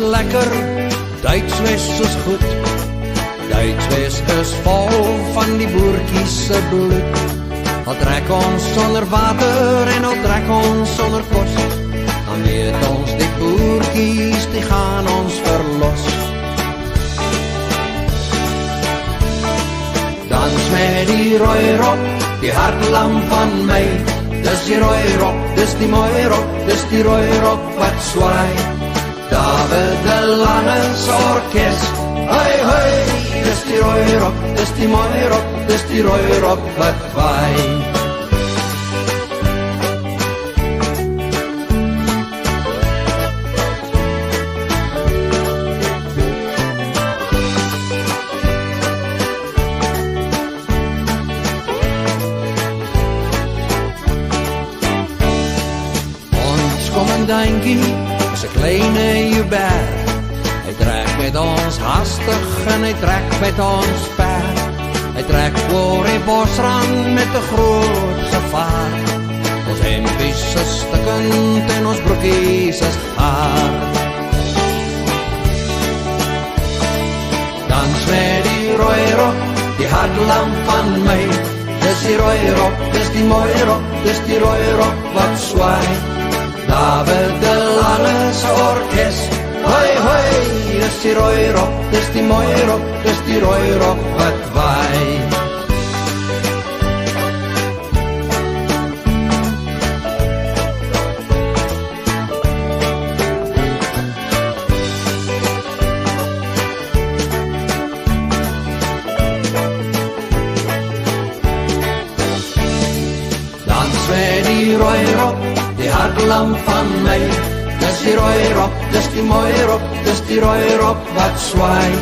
lekker, Duitswes is goed. Duitswes is vol van die boertjies se bloed. Al trek ons sonder water en al trek ons sonder kos, dan weet ons die boertjies die gaan ons verlos. Dans met die rooi rok, die hartlam van my. Dis die rooi rok, dis die mooi rok, dis die rooi rok wat swaai. David de Lange's orkest, hoi hoi. Dis die rooi rok, dis die mooi rok, dis die rooi rok wat waai. Kommandantjie is 'n kleine Hubert. Hy trek met ons hastig en hy trek met ons ver. Hy trek oor die bosrand met 'n groot gevaar. Ons hempies is stikkend en ons broekies is hard. Dans met die rooi rok, die hartlam van my. Dis die rooi rok, dis die mooi rok, dis die rooi rok wat swaai. David de Lange's orkest, hoi hoi. Dis die rooi rok, dis die mooi rok, dis die rooi rok wat waai. Dans met die rooi rok, die hartlam van my. Dis die rooi rok, dis die mooi rok, dis die rooi rok wat swaai.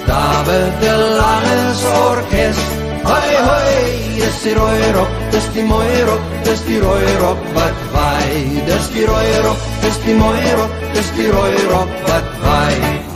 David de Lange's orkest, hoi hoi. Dis die rooi rok, dis die mooi rok, dis die rooi rok wat waai. Dis die rooi rok, dis die mooi rok, dis die rooi rok wat waai.